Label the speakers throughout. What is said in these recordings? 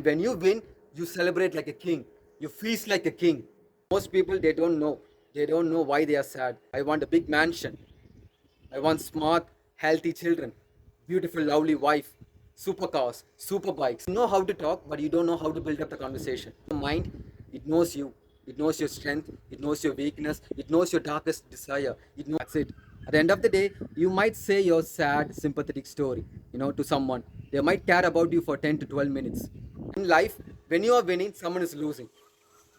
Speaker 1: when you win, you celebrate like a king. You feast like a king. Most people, they don't know. They don't know why they are sad. I want a big mansion. I want smart, healthy children, beautiful, lovely wife, supercars, super bikes. You know how to talk, but you don't know how to build up the conversation. Your mind, it knows you. It knows your strength. It knows your weakness. It knows your darkest desire. It knows that's it. At the end of the day, you might say your sad, sympathetic story, to someone. They might care about you for 10 to 12 minutes. In life, when you are winning, someone is losing.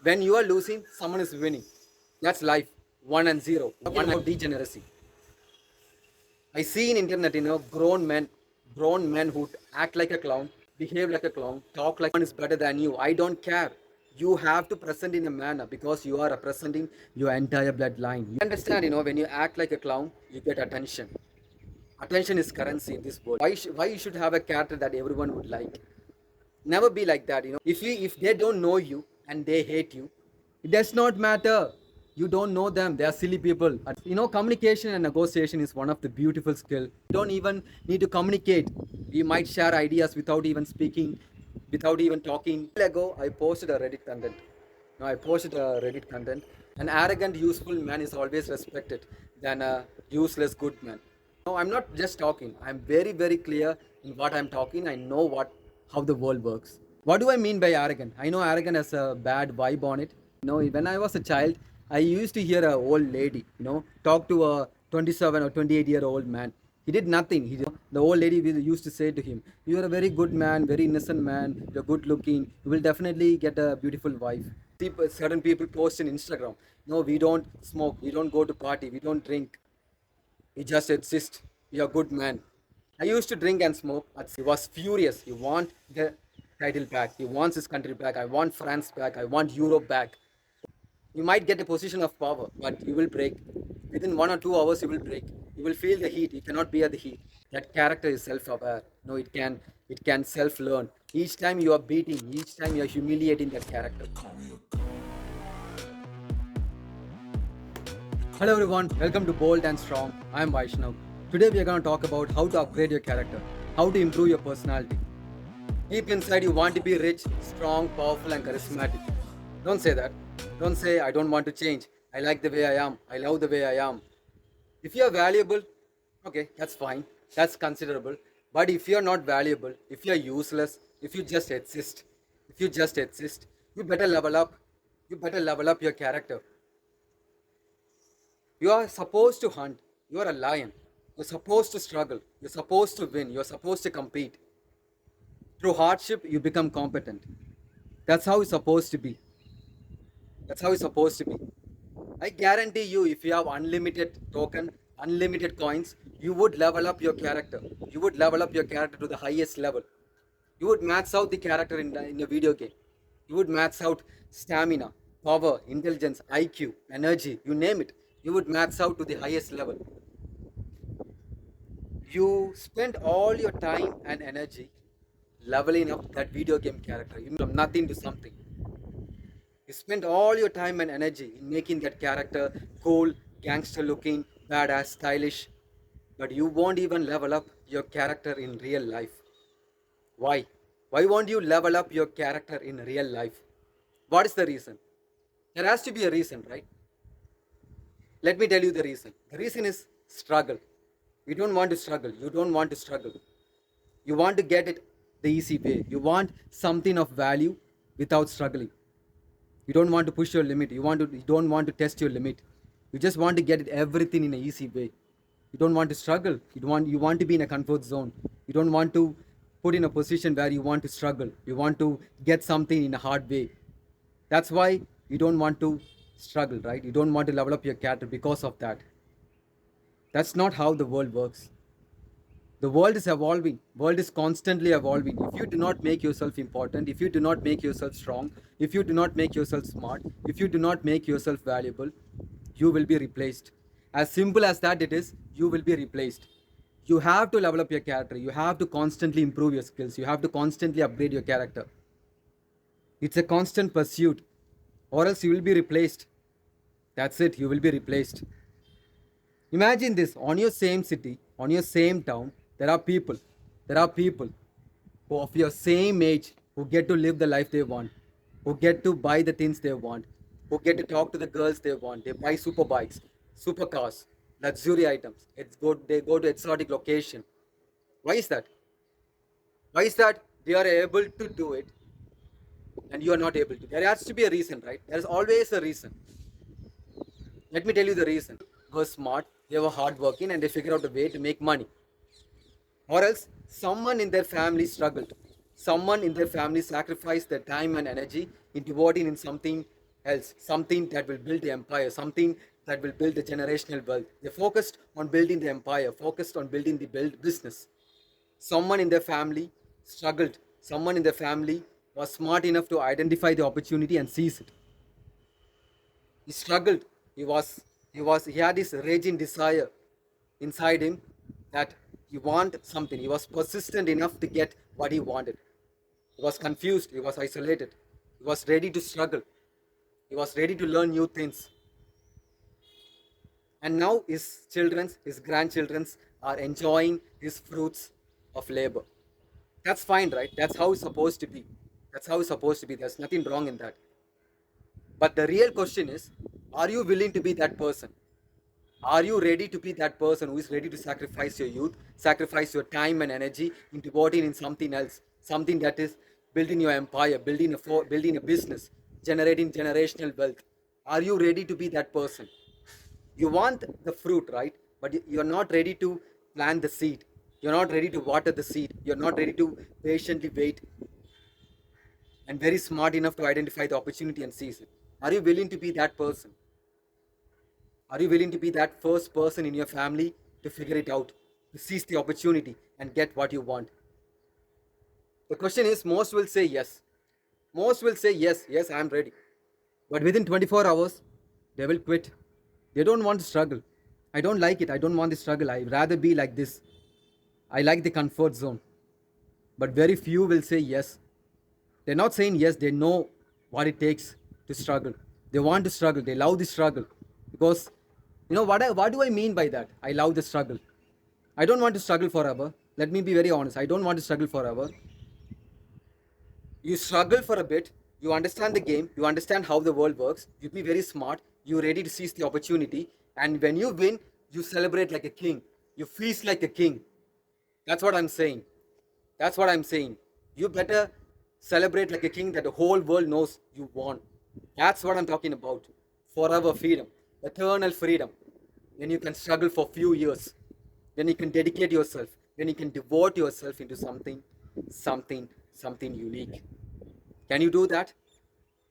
Speaker 1: When you are losing, someone is winning. That's life. 1 and 0. One about degeneracy. I see in internet, grown men who act like a clown, behave like a clown, talk like one is better than you. I don't care. You have to present in a manner because you are representing your entire bloodline. You understand, when you act like a clown, you get attention. Attention is currency in this world. Why you should have a character that everyone would like? Never be like that. If they don't know you and they hate you, it does not matter. You don't know them. They are silly people. Communication and negotiation is one of the beautiful skill. You don't even need to communicate. You might share ideas without even speaking, without even talking. A while ago, I posted a Reddit content. No, I posted a Reddit content. An arrogant, useful man is always respected than a useless good man. No, I'm not just talking. I'm very, very clear in what I'm talking. I know how the world works. What do I mean by arrogant? I know arrogant has a bad vibe on it. When I was a child, I used to hear a old lady, talk to a 27 or 28-year-old man. He did nothing. The old lady used to say to him, "You are a very good man, very innocent man. You're good looking. You will definitely get a beautiful wife." Certain people post in Instagram, "No, we don't smoke. We don't go to party. We don't drink. We just exist. We are good man." I used to drink and smoke. He was furious. He wants the title back. He wants his country back. I want France back. I want Europe back. You might get a position of power, but you will break. Within 1 or 2 hours, you will break. You will feel the heat. You cannot bear the heat. That character is self-aware. No, it can self-learn. Each time you are beating, each time you are humiliating that character. Hello everyone, welcome to Bold and Strong. I am Vaishnav. Today we are going to talk about how to upgrade your character, how to improve your personality. Deep inside you want to be rich, strong, powerful and charismatic. Don't say that. Don't say I don't want to change. I like the way I am. I love the way I am. If you are valuable, okay, that's fine. That's considerable. But if you are not valuable, if you are useless, if you just exist, you better level up. You better level up your character. You are supposed to hunt. You are a lion. You're supposed to struggle. You're supposed to win. You're supposed to compete. Through hardship, you become competent. That's how it's supposed to be. That's how it's supposed to be. I guarantee you, if you have unlimited token, unlimited coins, you would level up your character. You would level up your character to the highest level. You would max out the character in a video game. You would max out stamina, power, intelligence, IQ, energy, you name it. You would max out to the highest level. You spend all your time and energy leveling up that video game character, from nothing to something. You spend all your time and energy in making that character cool, gangster looking, badass, stylish, but you won't even level up your character in real life. Why? Why won't you level up your character in real life? What is the reason? There has to be a reason, right? Let me tell you the reason. The reason is struggle. You don't want to struggle. You don't want to struggle. You want to get it the easy way. You want something of value without struggling. You don't want to push your limit. You don't want to test your limit. You just want to get it everything in an easy way. You don't want to struggle. You want to be in a comfort zone. You don't want to put in a position where you want to struggle. You want to get something in a hard way. That's why you don't want to struggle, right? You don't want to level up your character because of that. That's not how the world works. The world is evolving. World is constantly evolving. If you do not make yourself important, if you do not make yourself strong, if you do not make yourself smart, if you do not make yourself valuable, you will be replaced. As simple as that it is, you will be replaced. You have to level up your character. You have to constantly improve your skills. You have to constantly upgrade your character. It's a constant pursuit, or else you will be replaced. That's it, you will be replaced. Imagine this, on your same city, on your same town, there are people who of your same age who get to live the life they want, who get to buy the things they want, who get to talk to the girls they want. They buy super bikes, super cars, luxury items. They go to exotic location. Why is that? Why is that they are able to do it and you are not able to? There has to be a reason, right? There is always a reason. Let me tell you the reason. They were smart, they were hardworking, and they figured out a way to make money. Or else, someone in their family struggled. Someone in their family sacrificed their time and energy in devoting in something else, something that will build the empire, something that will build the generational wealth. They focused on building the empire, focused on building the business. Someone in their family struggled. Someone in their family was smart enough to identify the opportunity and seize it. He struggled. He had this raging desire inside him that he wanted something. He was persistent enough to get what he wanted. He was confused. He was isolated. He was ready to struggle. He was ready to learn new things. And now his children, his grandchildren are enjoying his fruits of labor. That's fine, right? That's how it's supposed to be. That's how it's supposed to be. There's nothing wrong in that. But the real question is, are you willing to be that person? Are you ready to be that person who is ready to sacrifice your youth, sacrifice your time and energy into devoting in something else, something that is building your empire, building a business, generating generational wealth? Are you ready to be that person? You want the fruit, right? But you're not ready to plant the seed. You're not ready to water the seed. You're not ready to patiently wait and very smart enough to identify the opportunity and seize it. Are you willing to be that person? Are you willing to be that first person in your family to figure it out, to seize the opportunity and get what you want? The question is, most will say yes. Most will say yes, yes, I am ready. But within 24 hours, they will quit. They don't want to struggle. I don't like it. I don't want the struggle. I'd rather be like this. I like the comfort zone. But very few will say yes. They're not saying yes, they know what it takes to struggle. They want to struggle. They love the struggle. Because, what do I mean by that? I love the struggle. I don't want to struggle forever. Let me be very honest. I don't want to struggle forever. You struggle for a bit. You understand the game. You understand how the world works. You be very smart. You're ready to seize the opportunity. And when you win, you celebrate like a king. You feast like a king. That's what I'm saying. That's what I'm saying. You better celebrate like a king that the whole world knows you won. That's what I'm talking about. Forever freedom. Eternal freedom. When you can struggle for few years. When you can dedicate yourself. When you can devote yourself into something unique. Can you do that?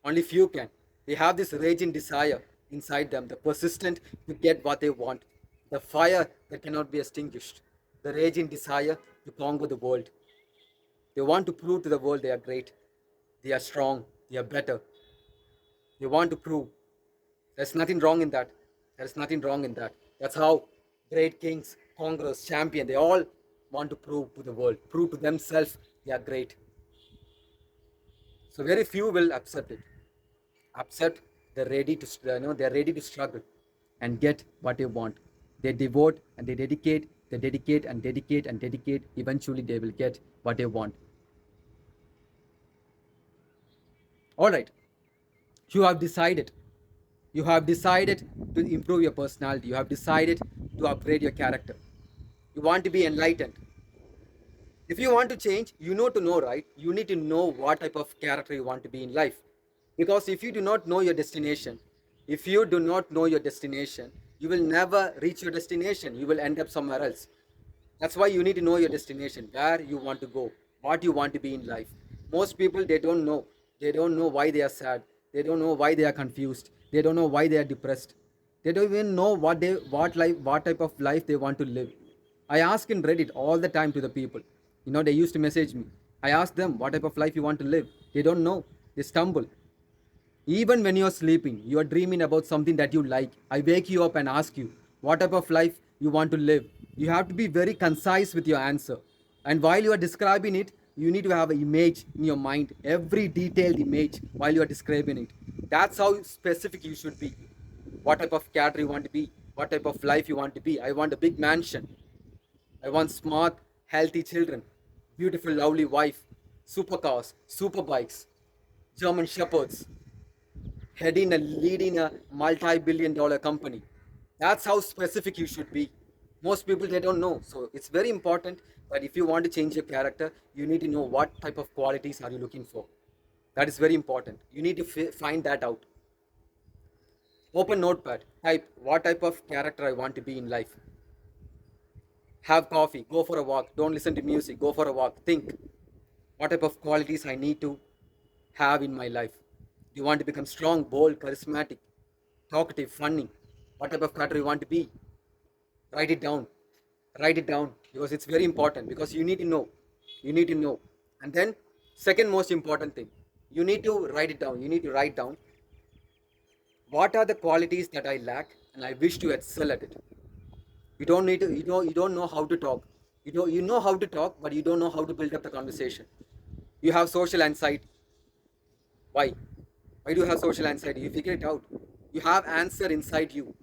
Speaker 1: Only few can. They have this raging desire inside them, the persistent to get what they want, the fire that cannot be extinguished, the raging desire to conquer the world. They want to prove to the world they are great, they are strong, they are better. They want to prove. There's nothing wrong in that. There's nothing wrong in that. That's how great kings, conquerors, champions, they all want to prove to the world, prove to themselves they are great. So very few will accept it. Accept they're ready to struggle and get what they want. They devote and they dedicate, and dedicate and dedicate. Eventually they will get what they want. All right. You have decided. You have decided to improve your personality. You have decided to upgrade your character. You want to be enlightened. If you want to change, you know to know, right? You need to know what type of character you want to be in life. Because if you do not know your destination, you will never reach your destination. You will end up somewhere else. That's why you need to know your destination, where you want to go, what you want to be in life. Most people, they don't know. They don't know why they are sad. They don't know why they are confused. They don't know why they are depressed. They don't even know what type of life they want to live. I ask in Reddit all the time to the people. They used to message me. I ask them what type of life you want to live. They don't know. They stumble. Even when you're sleeping, you are dreaming about something that you like. I wake you up and ask you what type of life you want to live. You have to be very concise with your answer. And while you are describing it, you need to have an image in your mind, every detailed image while you are describing it. That's how specific you should be. What type of character you want to be, what type of life you want to be. I want a big mansion. I want smart, healthy children, beautiful, lovely wife, supercars, super bikes, German shepherds, leading a multi-billion dollar company. That's how specific you should be. Most people, they don't know. So it's very important that if you want to change your character, you need to know what type of qualities are you looking for. That is very important. You need to find that out. Open notepad, type what type of character I want to be in life. Have coffee, go for a walk, don't listen to music, go for a walk. Think what type of qualities I need to have in my life. You want to become strong, bold, charismatic, talkative, funny. What type of character you want to be? Write it down. Write it down because it's very important, because you need to know. You need to know. And then, second most important thing, you need to write it down. You need to write down what are the qualities that I lack and I wish to excel at it. You don't need to, you don't know how to talk. You know how to talk, but you don't know how to build up the conversation. You have social anxiety. Why? Why do you have social anxiety? You figure it out. You have answer inside you.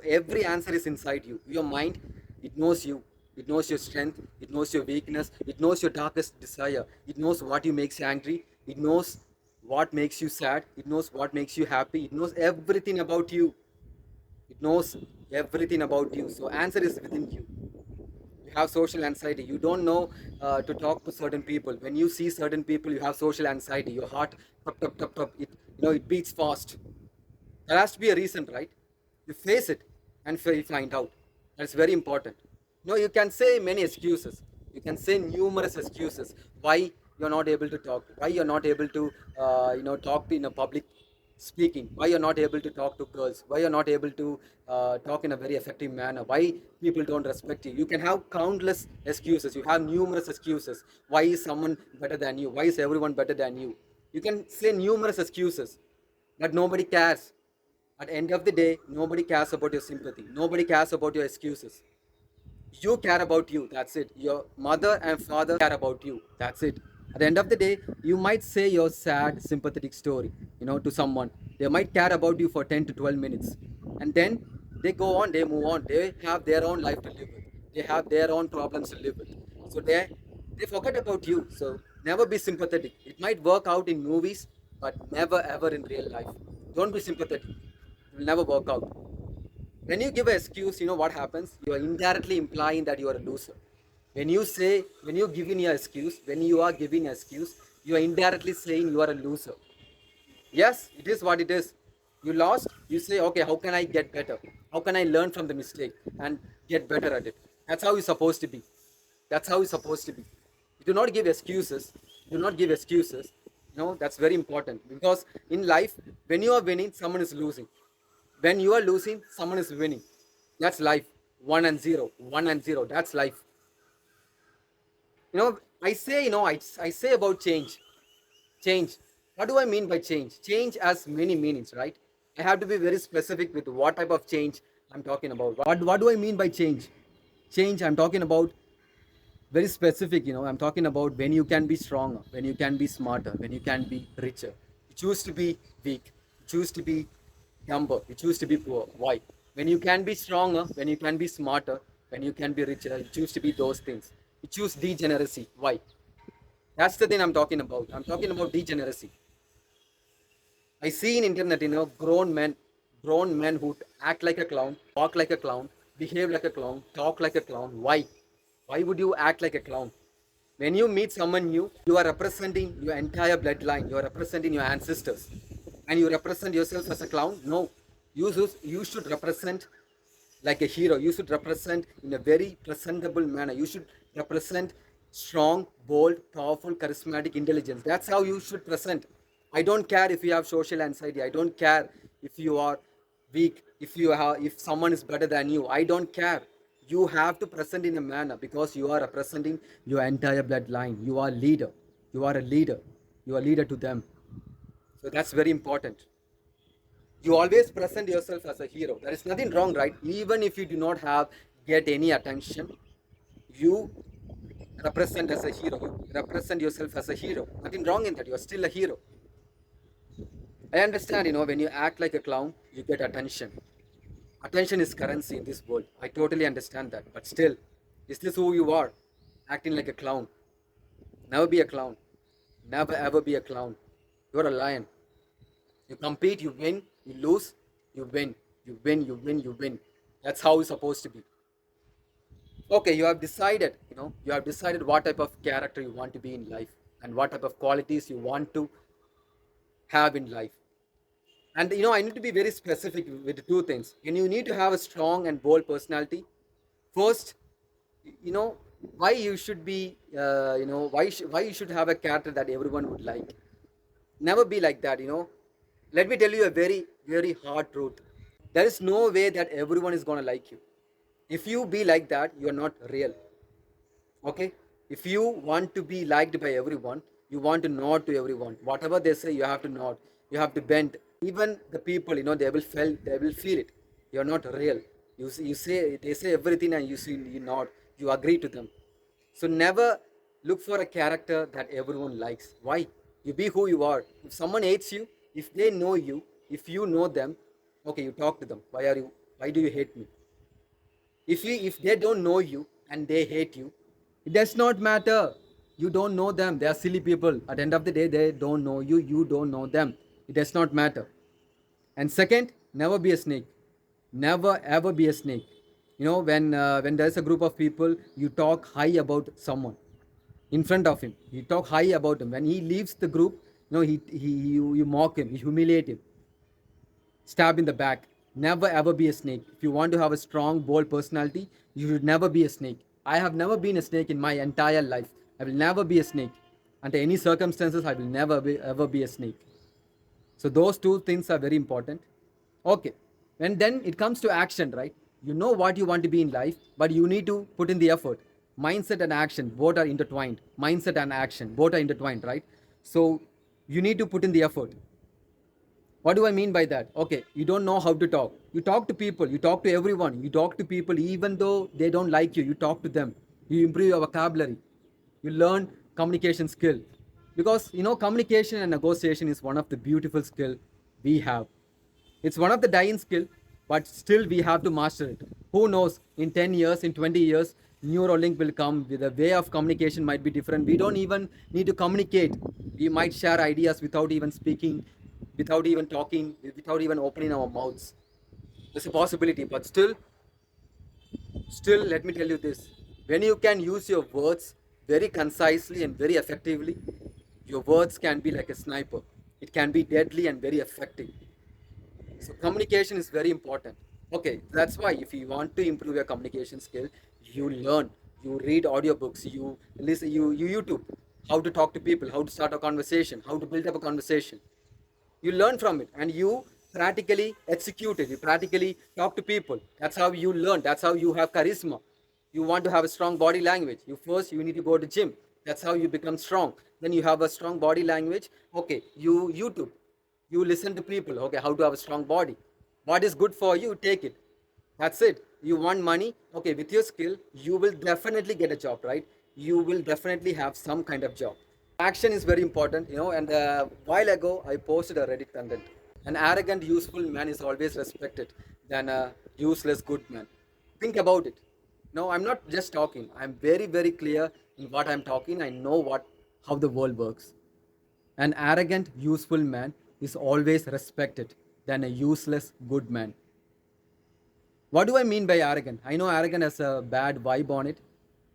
Speaker 1: Every answer is inside you. Your mind, it knows you. It knows your strength. It knows your weakness. It knows your darkest desire. It knows what you makes you angry. It knows what makes you sad. It knows what makes you happy. It knows everything about you. It knows everything about you. So answer is within you. You have social anxiety. You don't know to talk to certain people. When you see certain people, you have social anxiety. Your heart, tup, tup, tup, tup, it beats fast. There has to be a reason, right? You face it and find out. That's very important. You can say many excuses. You can say numerous excuses why you're not able to talk, why you're not able to, talk in a public speaking, why you're not able to talk to girls, why you're not able to talk in a very effective manner, why people don't respect you. You can have countless excuses. You have numerous excuses. Why is someone better than you? Why is everyone better than you? You can say numerous excuses, but nobody cares. At the end of the day, nobody cares about your sympathy. Nobody cares about your excuses. You care about you. That's it. Your mother and father care about you. That's it. At the end of the day, you might say your sad, sympathetic story, to someone. They might care about you for 10 to 12 minutes. And then they go on, they move on. They have their own life to live with. They have their own problems to live with. So they forget about you. So never be sympathetic. It might work out in movies, but never ever in real life. Don't be sympathetic. It will never work out. When you give an excuse, you know what happens? You are indirectly implying that you are a loser. When you give in your excuse, when you are giving an excuse, you are indirectly saying you are a loser. Yes, it is what it is. You lost, you say, okay, how can I get better? How can I learn from the mistake and get better at it? That's how you're supposed to be. That's how you're supposed to be. You do not give excuses. Do not give excuses. That's very important, because in life, when you are winning, someone is losing. When you are losing, someone is winning. That's life. 1 and 0. 1 and 0. That's life. I say about change. Change. What do I mean by change? Change has many meanings, right? I have to be very specific with what type of change I'm talking about. What do I mean by change? Change, I'm talking about very specific. I'm talking about when you can be stronger, when you can be smarter, when you can be richer. You choose to be weak. You choose to be dumber. You choose to be poor. Why? When you can be stronger, when you can be smarter, when you can be richer, you choose to be those things. You choose degeneracy. Why? That's the thing I'm talking about. I'm talking about degeneracy. I see in internet, grown men who act like a clown, walk like a clown, behave like a clown, talk like a clown. Why? Why would you act like a clown? When you meet someone new, you are representing your entire bloodline. You are representing your ancestors, and you represent yourself as a clown. No, you should represent like a hero. You should represent in a very presentable manner. You should represent strong, bold, powerful, charismatic intelligence. That's how you should present. I don't care if you have social anxiety. I don't care if you are weak, if someone is better than you. I don't care. You have to present in a manner, because you are representing your entire bloodline. You are leader. You are a leader. You are leader to them. So that's very important. You always present yourself as a hero. There is nothing wrong, right? Even if you do not get any attention, you represent as a hero. You represent yourself as a hero. Nothing wrong in that. You are still a hero. I understand, when you act like a clown, you get attention. Attention is currency in this world. I totally understand that. But still, is this who you are? Acting like a clown. Never be a clown. Never ever be a clown. You're a lion. You compete, you win, you lose, you win, you win, you win, you win. That's how it's supposed to be. Okay, you have decided what type of character you want to be in life and what type of qualities you want to have in life. And I need to be very specific with two things. And you need to have a strong and bold personality. First, you know why you should be, why you should have a character that everyone would like. Never be like that. Let me tell you a very, very hard truth. There is no way that everyone is gonna like you. If you be like that, you are not real. Okay, if you want to be liked by everyone, you want to nod to everyone, whatever they say you have to nod, you have to bend. Even the people, they will feel it. You're not real. You say, they say everything, and you nod, you agree to them. So never look for a character that everyone likes. Why? You be who you are. If someone hates you, if they know you, if you know them, okay, you talk to them. Why do you hate me? If they don't know you and they hate you, it does not matter. You don't know them. They are silly people. At the end of the day, they don't know you, you don't know them. It does not matter. And second, never be a snake. Never ever be a snake. When there's a group of people, you talk high about someone in front of him. You talk high about him. When he leaves the group, you mock him, you humiliate him, stab in the back. Never ever be a snake. If you want to have a strong, bold personality, you should never be a snake. I have never been a snake in my entire life. I will never be a snake. Under any circumstances, I will ever be a snake. So those two things are very important. Okay. And then it comes to action, right? You know what you want to be in life, but you need to put in the effort. Mindset and action, both are intertwined. Mindset and action, both are intertwined, right? So you need to put in the effort. What do I mean by that? Okay, you don't know how to talk. You talk to people, you talk to everyone, you talk to people even though they don't like you, you talk to them. You improve your vocabulary. You learn communication skill. Because communication and negotiation is one of the beautiful skill we have. It's one of the dying skill, but still we have to master it. Who knows, in 10 years, in 20 years, Neuralink will come. The way of communication might be different. We don't even need to communicate. We might share ideas without even speaking, without even talking, without even opening our mouths. There's a possibility, but still, let me tell you this. When you can use your words very concisely and very effectively, your words can be like a sniper. It can be deadly and very effective. So communication is very important. Okay, that's why if you want to improve your communication skill, you learn, you read audiobooks, you listen, you YouTube how to talk to people, how to start a conversation, how to build up a conversation. You learn from it and you practically execute it. You practically talk to people. That's how you learn. That's how you have charisma. You want to have a strong body language. You need to go to gym. That's how you become strong. Then you have a strong body language. Okay, you YouTube, you listen to people. Okay, how to have a strong body. What is good for you, take it. That's it. You want money? Okay, with your skill, you will definitely get a job, right? You will definitely have some kind of job. Action is very important. And a while ago, I posted a Reddit content. An arrogant, useful man is always respected than a useless good man. Think about it. No, I'm not just talking. I'm very, very clear in what I'm talking. I know how the world works. An arrogant, useful man is always respected than a useless good man. What do I mean by arrogant? I know arrogant has a bad vibe on it,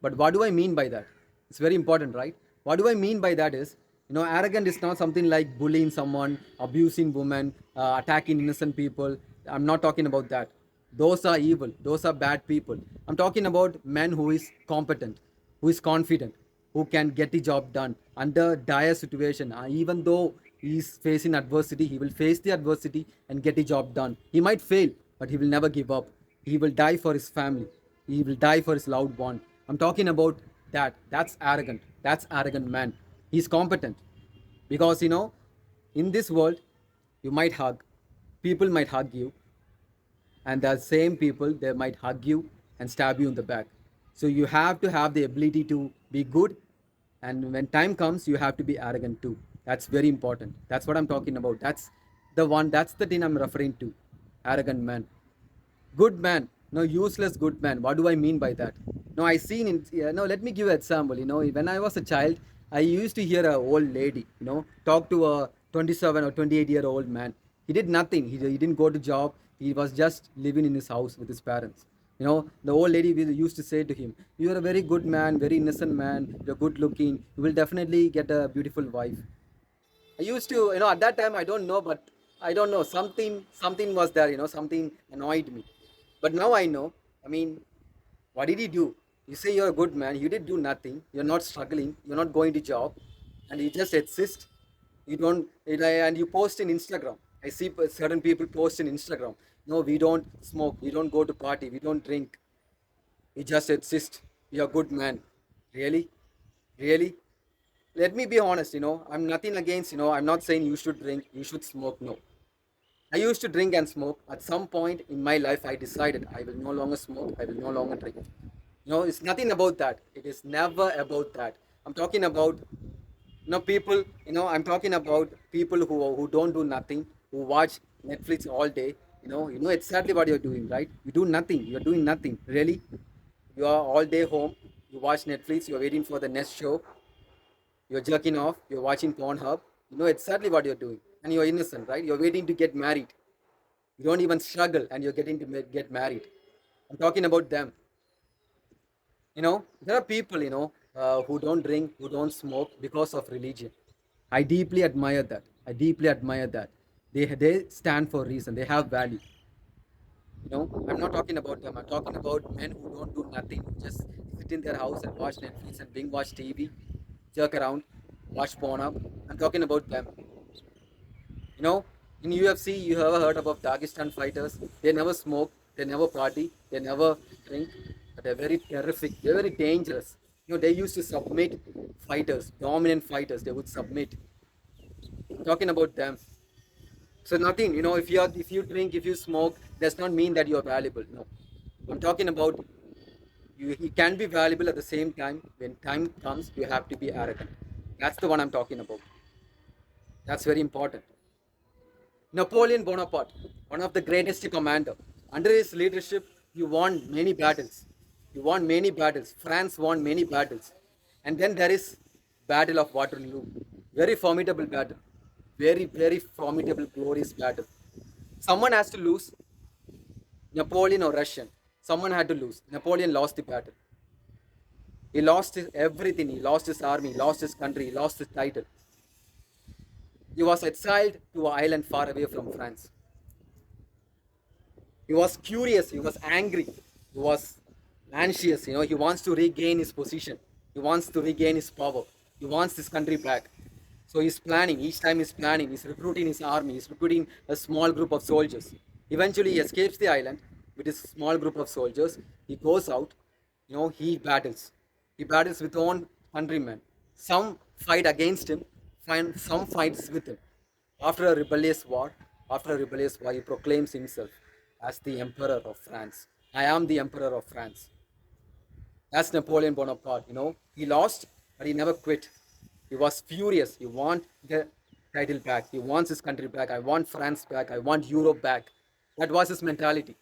Speaker 1: but what do I mean by that? It's very important, right? What do I mean by that is, arrogant is not something like bullying someone, abusing women, attacking innocent people. I'm not talking about that. Those are evil. Those are bad people. I'm talking about men who is competent, who is confident, who can get the job done under dire situation. Even though he's facing adversity, he will face the adversity and get the job done. He might fail, but he will never give up. He will die for his family. He will die for his loved one. I'm talking about that. That's arrogant. That's arrogant man. He's competent. Because in this world, you might hug. People might hug you, and the same people, they might hug you and stab you in the back. So you have to have the ability to be good, and when time comes, you have to be arrogant too. That's very important. That's what I'm talking about. That's the thing I'm referring to. Arrogant man. Good man. No, useless good man. What do I mean by that? No, I seen in, yeah, no, let me give you an example. When I was a child, I used to hear a old lady, talk to a 27 or 28-year-old man. He did nothing. He didn't go to job. He was just living in his house with his parents. The old lady used to say to him, "You are a very good man, very innocent man. You're good looking. You will definitely get a beautiful wife." I used to, at that time, I don't know, but I don't know, something was there, something annoyed me. But now I know. I mean, what did he do? You say you're a good man. You did do nothing. You're not struggling. You're not going to job, and you just exist. You don't, and you post in Instagram. I see certain people post in Instagram. No, we don't smoke. We don't go to party. We don't drink. We just exist. You're a good man. Really, really. Let me be honest. I'm nothing against. I'm not saying you should drink. You should smoke. No. I used to drink and smoke. At some point in my life, I decided I will no longer smoke. I will no longer drink. It's nothing about that. It is never about that. I'm talking about, people, I'm talking about people who don't do nothing, who watch Netflix all day. You know exactly what you're doing, right? You do nothing. You're doing nothing. Really? You are all day home. You watch Netflix. You're waiting for the next show. You're jerking off. You're watching Pornhub. You know exactly what you're doing. And you're innocent, right? You're waiting to get married. You don't even struggle and you're getting to get married. I'm talking about them. There are people, who don't drink, who don't smoke because of religion. I deeply admire that. I deeply admire that. They stand for reason. They have value. I'm not talking about them. I'm talking about men who don't do nothing, who just sit in their house and watch Netflix and binge watch TV, jerk around, watch porn up. I'm talking about them. You know, in UFC, you ever heard about Dagestan fighters? They never smoke, they never party, they never drink, but they're very terrific. They're very dangerous. They used to submit fighters, dominant fighters. They would submit. I'm talking about them. So nothing. If you drink, if you smoke, does not mean that you're valuable. No, I'm talking about you can be valuable at the same time. When time comes, you have to be arrogant. That's the one I'm talking about. That's very important. Napoleon Bonaparte, one of the greatest commander. Under his leadership, he won many battles. He won many battles. France won many battles. And then there is Battle of Waterloo. Very formidable battle. Very, very formidable, glorious battle. Someone has to lose, Napoleon or Russian. Someone had to lose. Napoleon lost the battle. He lost everything. He lost his army, he lost his country, he lost his title. He was exiled to an island far away from France. He was curious, he was angry, he was anxious, he wants to regain his position, he wants to regain his power, he wants his country back. So he's planning, each time he's planning, he's recruiting his army, he's recruiting a small group of soldiers. Eventually he escapes the island with his small group of soldiers. He goes out, he battles. He battles with own countrymen. Some fight against him, some fights with him. After a rebellious war, he proclaims himself as the Emperor of France. I am the Emperor of France. That's Napoleon Bonaparte. He lost, but he never quit. He was furious. He wants the title back. He wants his country back. I want France back. I want Europe back. That was his mentality.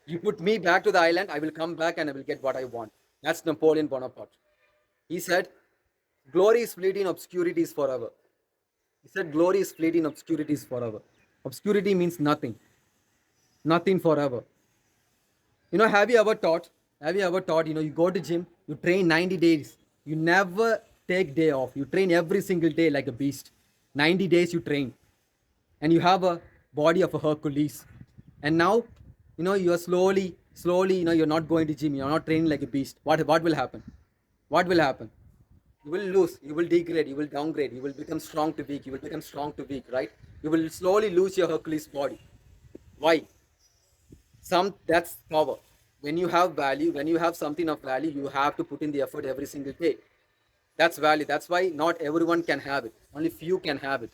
Speaker 1: You put me back to the island, I will come back and I will get what I want. That's Napoleon Bonaparte. He said, glory is fleeting, obscurity is forever. He said, glory is fleeting, obscurity is forever. Obscurity means nothing. Nothing forever. Have you ever taught, you go to gym, you train 90 days. You never take day off. You train every single day like a beast. 90 days you train. And you have a body of a Hercules. And now, you are slowly, you're not going to gym. You're not training like a beast. What will happen? What will happen? You will lose. You will degrade. You will downgrade. You will become strong to weak. You will become strong to weak, right? You will slowly lose your Hercules body. Why? That's power. When you have value, when you have something of value, you have to put in the effort every single day. That's value. That's why not everyone can have it. Only few can have it.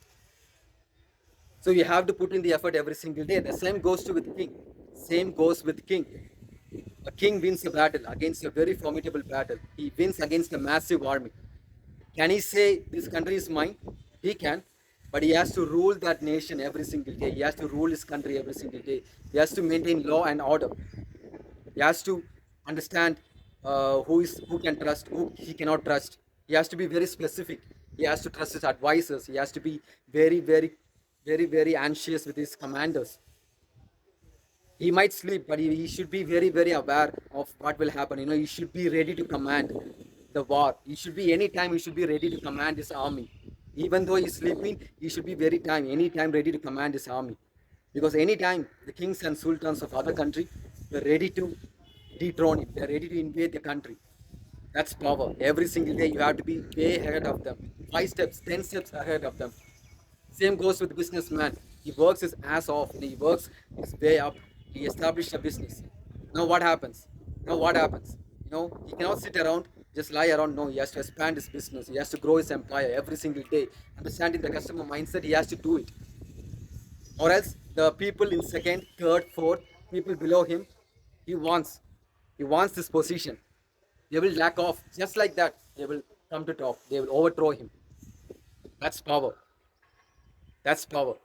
Speaker 1: So you have to put in the effort every single day. The same goes to with king. Same goes with king. A king wins a battle against a very formidable battle. He wins against a massive army. Can he say this country is mine? He can. But he has to rule that nation every single day. He has to rule his country every single day. He has to maintain law and order. He has to understand who can trust, who he cannot trust. He has to be very specific. He has to trust his advisors. He has to be very anxious with his commanders. He might sleep, but he should be very aware of what will happen. He should be ready to command the war. He should be anytime. He should be ready to command his army. Even though he's sleeping, he should be anytime ready to command his army. Because anytime the kings and sultans of other country, they're ready to dethrone him. They're ready to invade the country. That's power. Every single day you have to be way ahead of them. 5 steps, 10 steps ahead of them. Same goes with businessman. He works his ass off and he works his way up. He established a business. Now what happens? He cannot sit around, just lie around. No, he has to expand his business. He has to grow his empire every single day. Understanding the customer mindset, he has to do it. Or else the people in second, third, fourth, people below him, he wants this position. They will lack off just like that. They will come to top. They will overthrow him. That's power. That's power.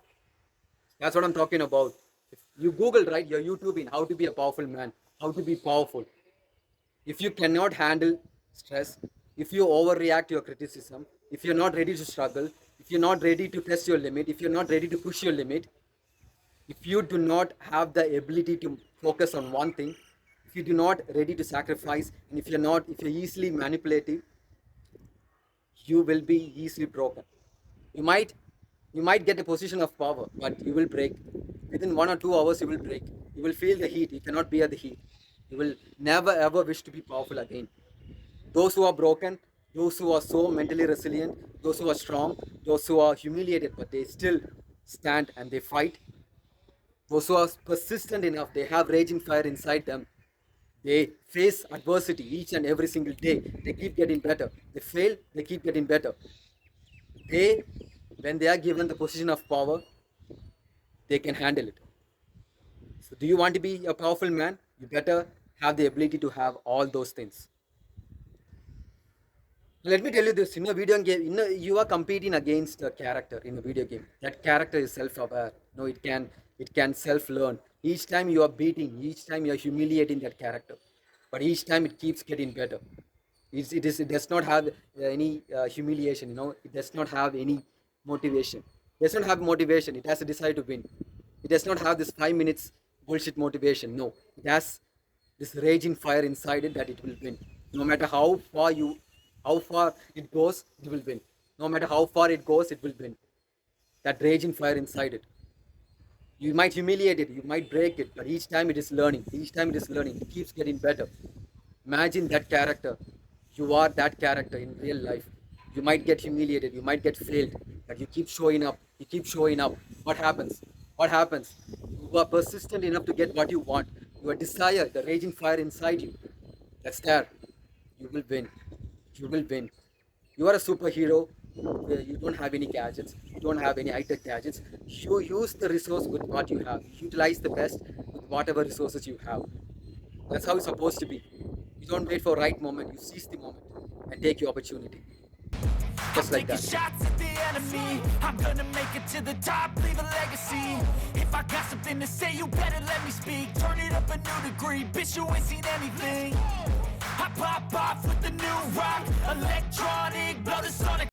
Speaker 1: That's what I'm talking about. If you Google, right, your YouTube in how to be a powerful man, how to be powerful. If you cannot handle stress, if you overreact to your criticism, if you're not ready to struggle, if you're not ready to test your limit, if you're not ready to push your limit, if you do not have the ability to focus on one thing, if you do not ready to sacrifice, and if you're easily manipulative, you will be easily broken. You might get a position of power, but you will break. Within 1 or 2 hours, you will break. You will feel the heat. You cannot bear the heat. You will never ever wish to be powerful again. Those who are broken, those who are so mentally resilient, those who are strong, those who are humiliated, but they still stand and they fight. Those who are persistent enough, they have raging fire inside them. They face adversity each and every single day. They keep getting better. They fail, they keep getting better. When they are given the position of power, they can handle it. So do you want to be a powerful man? You better have the ability to have all those things. Let me tell you this, in a video game, you are competing against a character in a video game. That character is self-aware. It can self-learn. Each time you are beating, each time you are humiliating that character. But each time it keeps getting better. It does not have any humiliation, It does not have any motivation. It does not have motivation. It has a desire to win. It does not have this 5 minutes bullshit motivation. No, it has this raging fire inside it that it will win. No matter how far it goes, it will win. No matter how far it goes, it will win. That raging fire inside it. You might humiliate it, you might break it, but each time it is learning. It keeps getting better. Imagine that character. You are that character in real life. You might get humiliated, you might get failed, but you keep showing up. What happens? You are persistent enough to get what you want. Your desire, the raging fire inside you, that's there. You will win. You are a superhero. You don't have any gadgets. You don't have any high-tech gadgets. You use the resource with what you have. Utilize the best with whatever resources you have. That's how it's supposed to be. You don't wait for the right moment. You seize the moment and take your opportunity. Just like that.
Speaker 2: Shots at the enemy. I'm gonna make it to the top, leave a legacy. If I got something to say, you better let me speak. Turn it up a new degree, bitch, you ain't seen anything. I pop off with the new rock, electronic, blow the sonic.